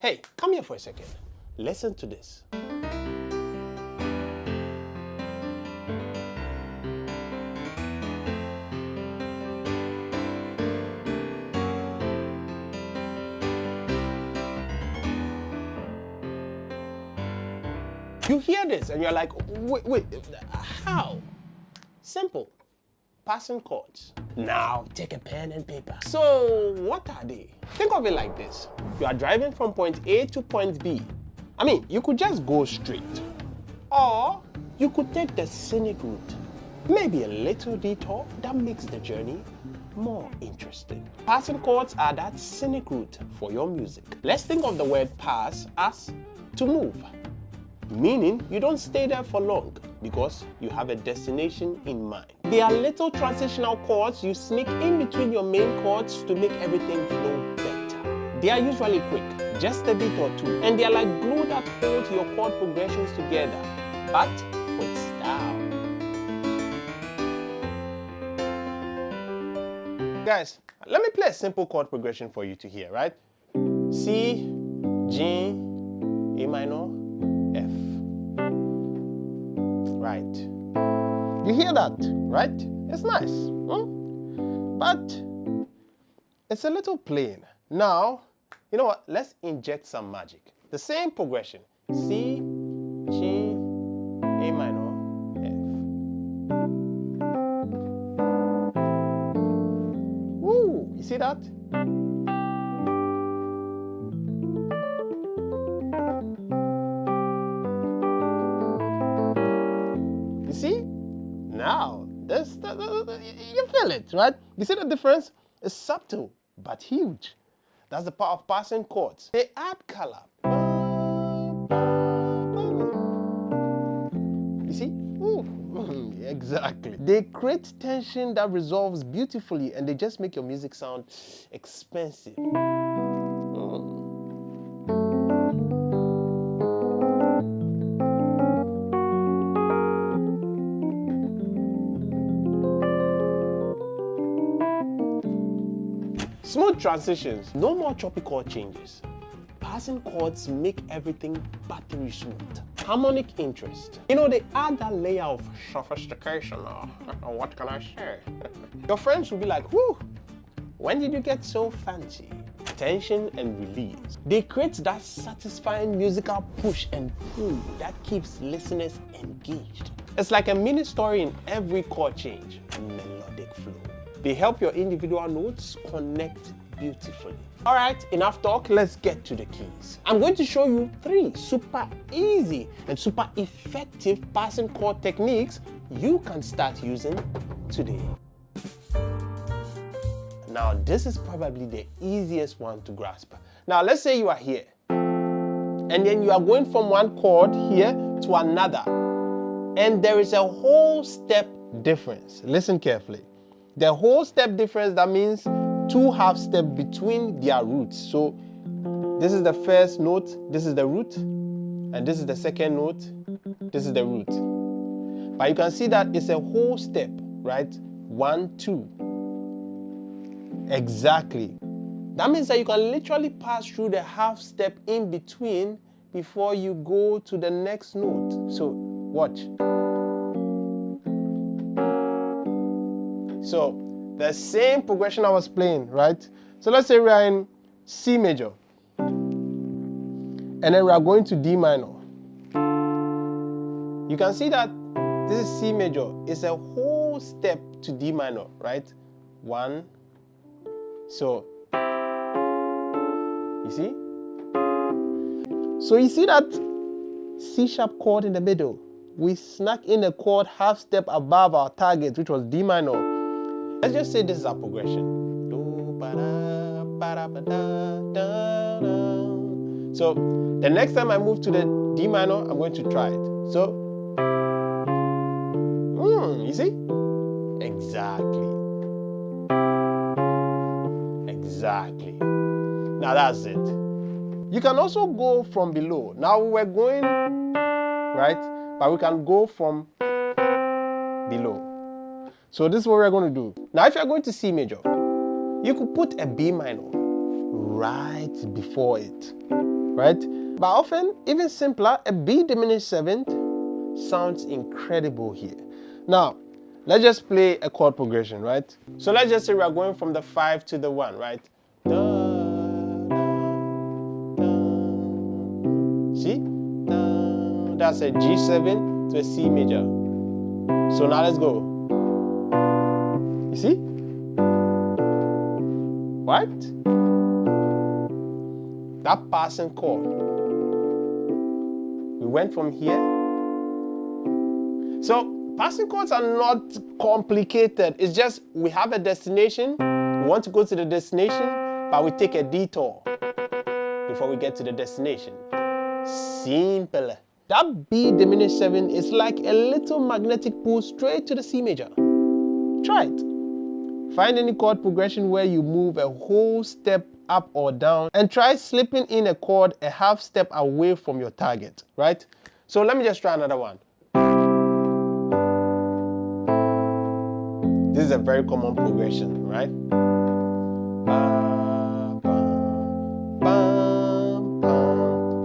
Hey, come here for a second. Listen to this. You hear this and you're like, wait, how? Simple. Passing chords. Now, take a pen and paper. So, what are they? Think of it like this. You are driving from point A to point B. I mean, you could just go straight. Or, you could take the scenic route. Maybe a little detour that makes the journey more interesting. Passing chords are that scenic route for your music. Let's think of the word pass as to move. Meaning you don't stay there for long because you have a destination in mind. They are little transitional chords you sneak in between your main chords to make everything flow better. They are usually quick, just a beat or two, and they are like glue that holds your chord progressions together, but with style. Guys, let me play a simple chord progression for you to hear, right? C, G, A minor, F. Right. You hear that, right? It's nice. But it's a little plain. Now, you know what? Let's inject some magic. The same progression. C, G, A minor, F. Woo! You see that? You see? Now, you feel it, right? You see the difference? It's subtle, but huge. That's the power of passing chords. They add color. You see? Exactly. They create tension that resolves beautifully, and they just make your music sound expensive. Smooth transitions, no more choppy chord changes. Passing chords make everything buttery smooth. Harmonic interest. You know, they add that layer of sophistication, or what can I say? Your friends will be like, whoo, when did you get so fancy? Tension and release. They create that satisfying musical push and pull that keeps listeners engaged. It's like a mini story in every chord change. Melodic flow. They help your individual notes connect beautifully. All right, enough talk, let's get to the keys. I'm going to show you 3 super easy and super effective passing chord techniques you can start using today. Now, this is probably the easiest one to grasp. Now, let's say you are here, and then you are going from one chord here to another, and there is a whole step difference. Listen carefully. The whole step difference, that means 2 half steps between their roots. So this is the first note, this is the root, and this is the second note, this is the root. But you can see that it's a whole step, right? 1, 2. Exactly. That means that you can literally pass through the half step in between before you go to the next note. So watch. So, the same progression I was playing, right? So let's say we are in C major. And then we are going to D minor. You can see that this is C major. It's a whole step to D minor, right? 1. So, you see? So you see that C sharp chord in the middle. We snuck in a chord half step above our target, which was D minor. Let's just say this is our progression. So the next time I move to the D minor, I'm going to try it. So, you see? Exactly. Exactly. Now that's it. You can also go from below. Now we're going, right? But we can go from below. So this is what we're going to do. Now if you're going to C major, you could put a B minor right before it, right? But often, even simpler, a B diminished seventh sounds incredible here. Now, let's just play a chord progression, right? So let's just say we are going from the 5 to the 1, right? Da, da, da. See? Da, that's a G7 to a C major. So now let's go. You see? What? That passing chord. We went from here. So passing chords are not complicated. It's just we have a destination. We want to go to the destination, but we take a detour before we get to the destination. Simple. That B diminished 7 is like a little magnetic pull straight to the C major. Try it. Find any chord progression where you move a whole step up or down and try slipping in a chord a half step away from your target, right? So let me just try another one. This is a very common progression, right?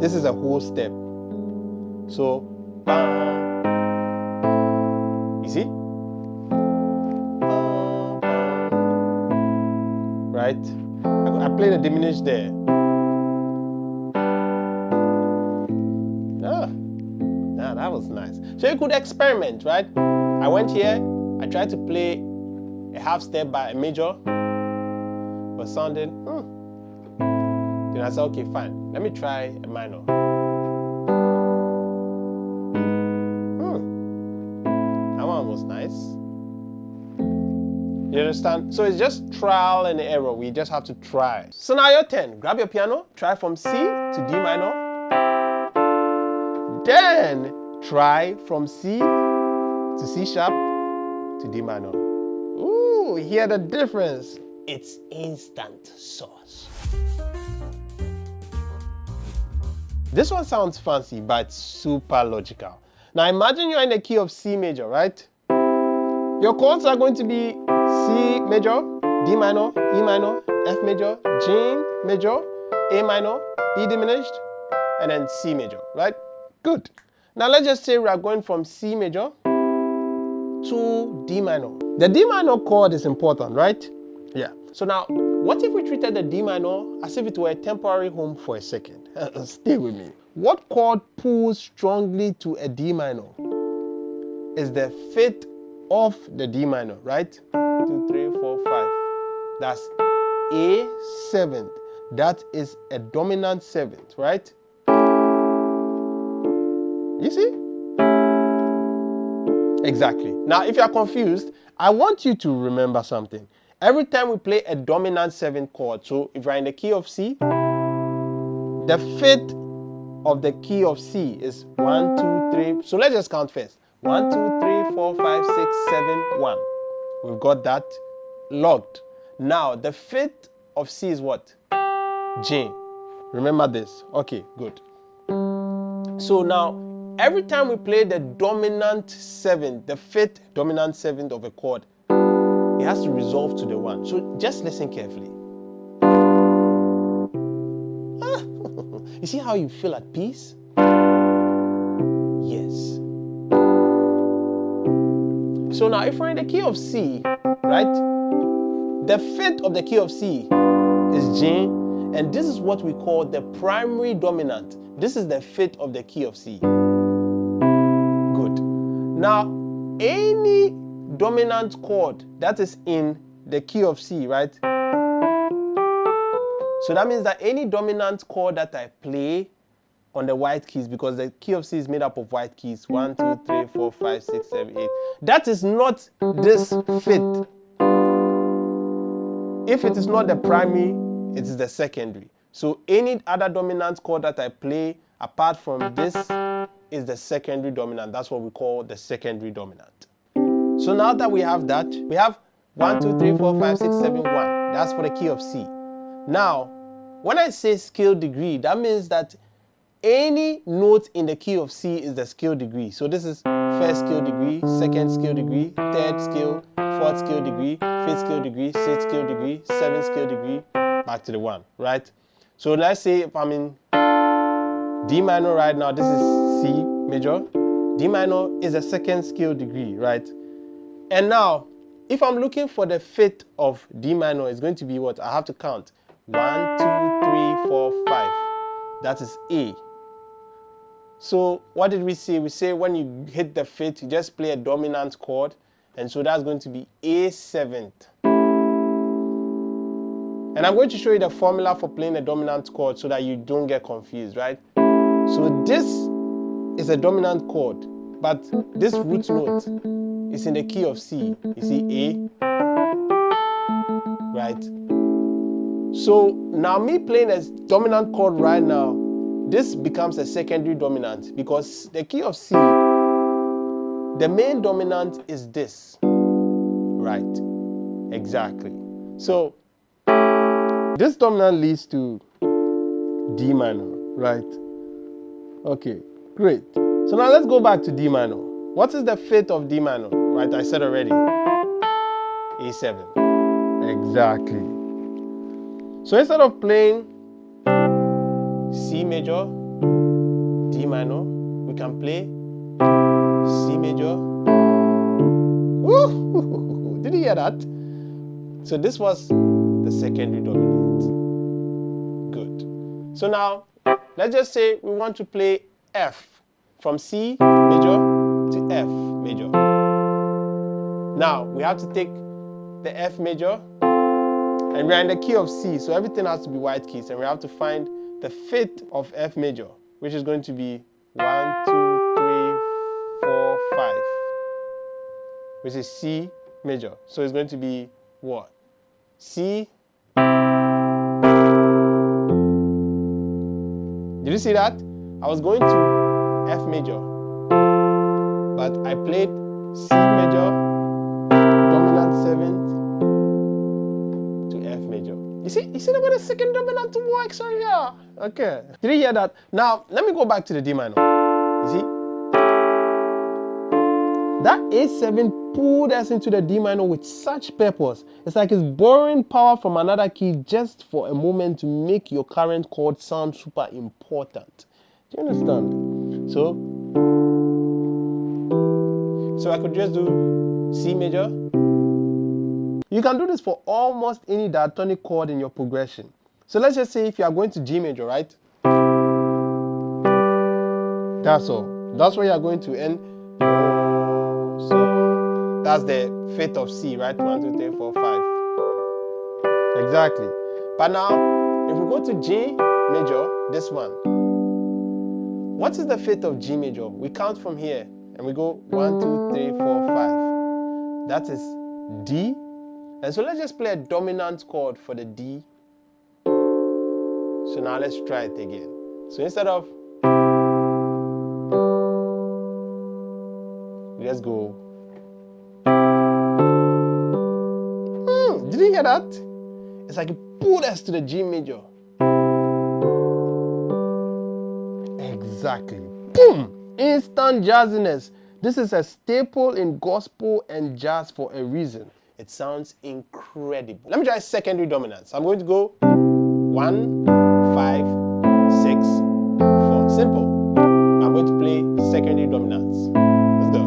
This is a whole step. So, you see? Right? I played a diminished there. That was nice. So you could experiment, right? I went here, I tried to play a half step by a major, but sounded, Then I said, okay, fine, let me try a minor. That one was nice. You understand? So it's just trial and error. We just have to try. So now your turn. Grab your piano, try from C to D minor. Then try from C to C sharp to D minor. Ooh, hear the difference. It's instant sauce. This one sounds fancy, but it's super logical. Now imagine you're in the key of C major, right? Your chords are going to be C major, D minor, E minor, F major, G major, A minor, B diminished, and then C major, right? Good. Now let's just say we are going from C major to D minor. The D minor chord is important, right? Yeah. So now, what if we treated the D minor as if it were a temporary home for a second? Stay with me. What chord pulls strongly to a D minor? Is the fifth of the D minor, right? 2, 3, 4, 5. That's A seventh. That is a dominant seventh, right? You see? Exactly. Now, if you are confused, I want you to remember something. Every time we play a dominant seventh chord, so if you're in the key of C, the fifth of the key of C is 1, 2, 3. So let's just count first. 1, 2, 3, 4, 5, 6, 7, 1. We've got that logged. Now, the fifth of C is what? G. Remember this. Okay, good. So now, every time we play the dominant seventh, the fifth dominant seventh of a chord, it has to resolve to the 1. So just listen carefully. You see how you feel at peace? Yes. So now if we're in the key of C, right? The fifth of the key of C is G, and this is what we call the primary dominant. This is the fifth of the key of C. Good. Now, any dominant chord that is in the key of C, right? So that means that any dominant chord that I play on the white keys, because the key of C is made up of white keys, 1, 2, 3, 4, 5, 6, 7, 8. That is not this fifth. If it is not the primary, it is the secondary. So any other dominant chord that I play apart from this is the secondary dominant. That's what we call the secondary dominant. So now that we have that, we have 1, 2, 3, 4, 5, 6, 7, 1. That's for the key of C. Now, when I say scale degree, that means that any note in the key of C is the scale degree. So this is first scale degree, second scale degree, third scale, fourth scale degree, fifth scale degree, sixth scale degree, seventh scale degree, back to the 1, right? So let's say if I'm in D minor right now, this is C major. D minor is a second scale degree, right? And now, if I'm looking for the fifth of D minor, it's going to be what? I have to count. 1, 2, 3, 4, 5. That is A. So what did we say? We say when you hit the fifth, you just play a dominant chord. And so that's going to be A7th. And I'm going to show you the formula for playing a dominant chord so that you don't get confused, right? So this is a dominant chord, but this root note is in the key of C. You see A, right? So now me playing a dominant chord right now, this becomes a secondary dominant because the key of C, the main dominant is this, right? Exactly. So this dominant leads to D minor, right? Okay, great. So now let's go back to D minor. What is the fifth of D minor? Right, I said already. A7. Exactly. So instead of playing C major, D minor, we can play C major. Woo! Did you hear that? So this was the secondary dominant. Good. So now, let's just say we want to play F from C major to F major. Now, we have to take the F major and we're in the key of C, so everything has to be white keys, and we have to find the fifth of F major, which is going to be 1, 2, 3, 4, 5, which is C major. So it's going to be what? C. Did you see that? I was going to F major, but I played C major, dominant 7th to F major. You see the way the second dominant works right here? Okay. Did you hear that? Now, let me go back to the D minor. You see? That A7 pulled us into the D minor with such purpose. It's like it's borrowing power from another key just for a moment to make your current chord sound super important. Do you understand? So I could just do C major. You can do this for almost any diatonic chord in your progression. So let's just say if you are going to G major, right? That's all. That's where you are going to end. So that's the fifth of C, right? 1, 2, 3, 4, 5. Exactly. But now, if we go to G major, this one. What is the fifth of G major? We count from here and we go 1, 2, 3, 4, 5. That is D. And so let's just play a dominant chord for the D. So now let's try it again. So instead of, let's go. Did you hear that? It's like it pulled us to the G major. Exactly. Boom! Instant jazziness. This is a staple in gospel and jazz for a reason. It sounds incredible. Let me try secondary dominance. I'm going to go 1, 5, 6, 4. Simple. I'm going to play secondary dominance. Let's go.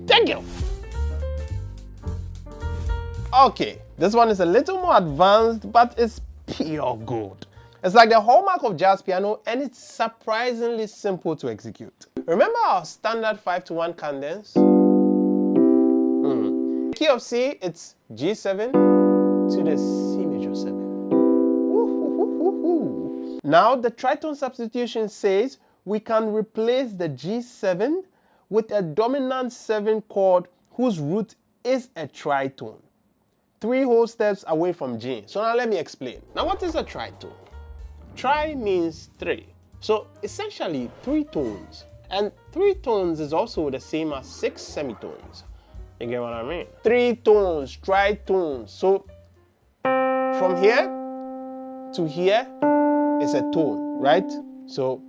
Thank you. Okay, this one is a little more advanced, but it's pure gold. It's like the hallmark of jazz piano, and it's surprisingly simple to execute. Remember our standard 5-to-1 cadence? Key of C, it's G7 to the C major 7. Now the tritone substitution says we can replace the G7 with a dominant 7 chord whose root is a tritone. 3 whole steps away from G. So now let me explain. Now what is a tritone? Tri means 3. So essentially 3 tones. And 3 tones is also the same as 6 semitones. You get what I mean? 3 tones, tritones. So from here to here is a tone, right? So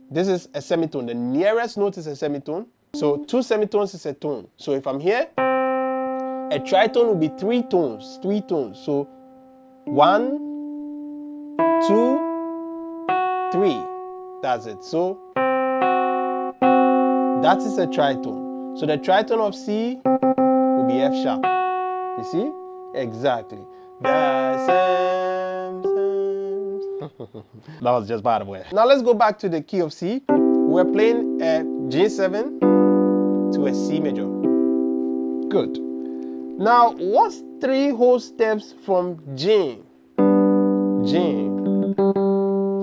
this is a semitone. The nearest note is a semitone. So 2 semitones is a tone. So if I'm here, A tritone will be three tones. So 1, 2, 3. That's it. So that is a tritone. So the tritone of C will be F sharp. You see? Exactly. That was just by the way. Now let's go back to the key of C. We're playing a G7 to a C major. Good. Now, what's 3 whole steps from G? G.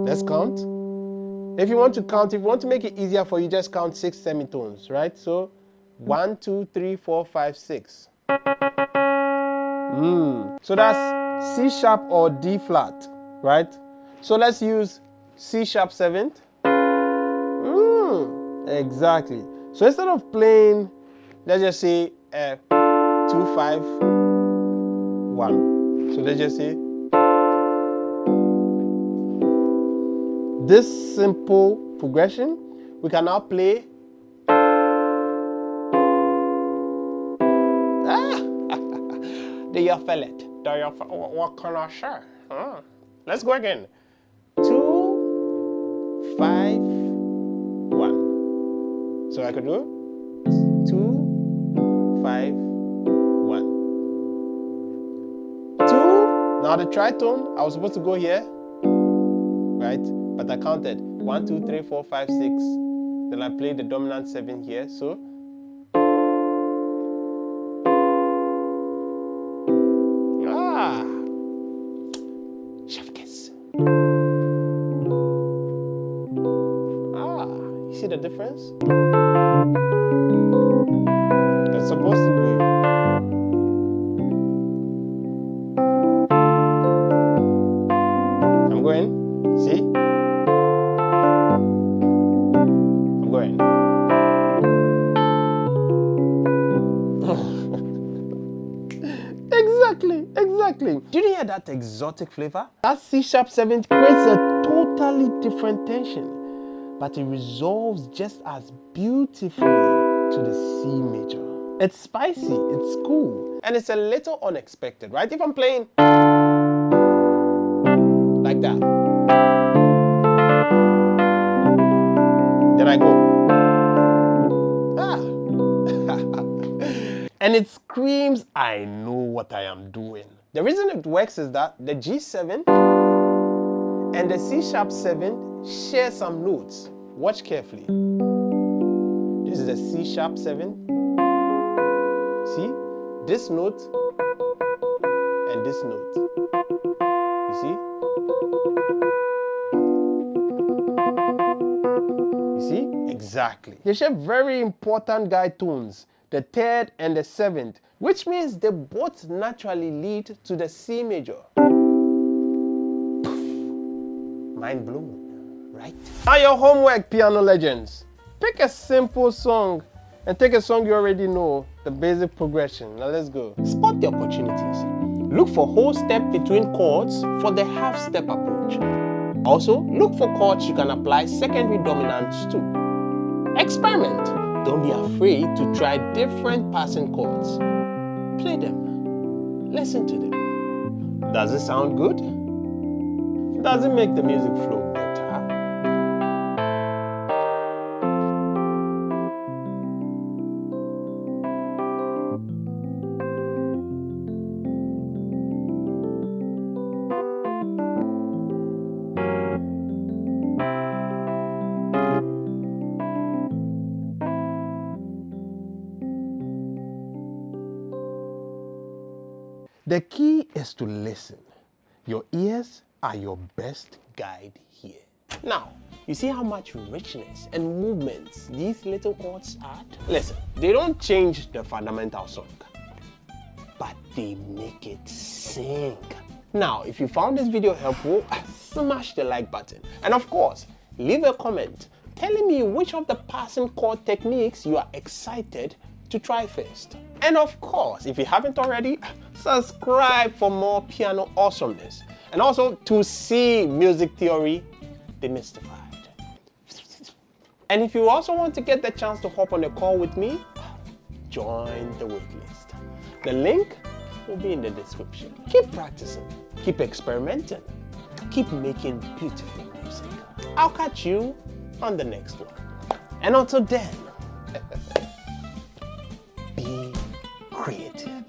Let's count. If you want to count, if you want to make it easier for you, just count 6 semitones, right? So 1, 2, 3, 4, 5, 6. So that's C sharp or D flat, right? So let's use C sharp 7th. Exactly. So instead of playing, let's just say 2, 5, 1. So let's just say this simple progression, we can now play. Do you feel it? Do you feel, what can I say? Let's go again. 2, 5, 1. So I could do 2, 5, 1. 2. Now the tritone, I was supposed to go here, right? But I counted 1, 2, 3, 4, 5, 6. Then I played the dominant 7 here. So chef kiss. You see the difference? It's supposed to be. I'm going. See? I'm going. Exactly. Did you hear that exotic flavor? That C sharp 7 creates a totally different tension, but it resolves just as beautifully to the C major. It's spicy, it's cool, and it's a little unexpected, right? If I'm playing like that, then I go. And it screams, I know what I am doing. The reason it works is that the G7 and the C sharp 7 share some notes. Watch carefully. This is the C sharp 7. See? This note and this note. You see? You see? Exactly. They share very important guide tones, the 3rd and the 7th, which means they both naturally lead to the C major. Mind blown, right? Now your homework, piano legends. Pick a simple song and take a song you already know, the basic progression. Now let's go. Spot the opportunities. Look for whole step between chords for the half step approach. Also, look for chords you can apply secondary dominants to. Experiment. Don't be afraid to try different passing chords. Play them. Listen to them. Does it sound good? Does it make the music flow better? The key is to listen. Your ears are your best guide here. Now, you see how much richness and movements these little chords add? Listen, they don't change the fundamental song, but they make it sing. Now, if you found this video helpful, smash the like button. And of course, leave a comment telling me which of the passing chord techniques you are excited to try first. And of course, if you haven't already, subscribe for more piano awesomeness. And also to see music theory demystified. And if you also want to get the chance to hop on a call with me, join the waitlist. The link will be in the description. Keep practicing, keep experimenting, keep making beautiful music. I'll catch you on the next one. And until then, be creative.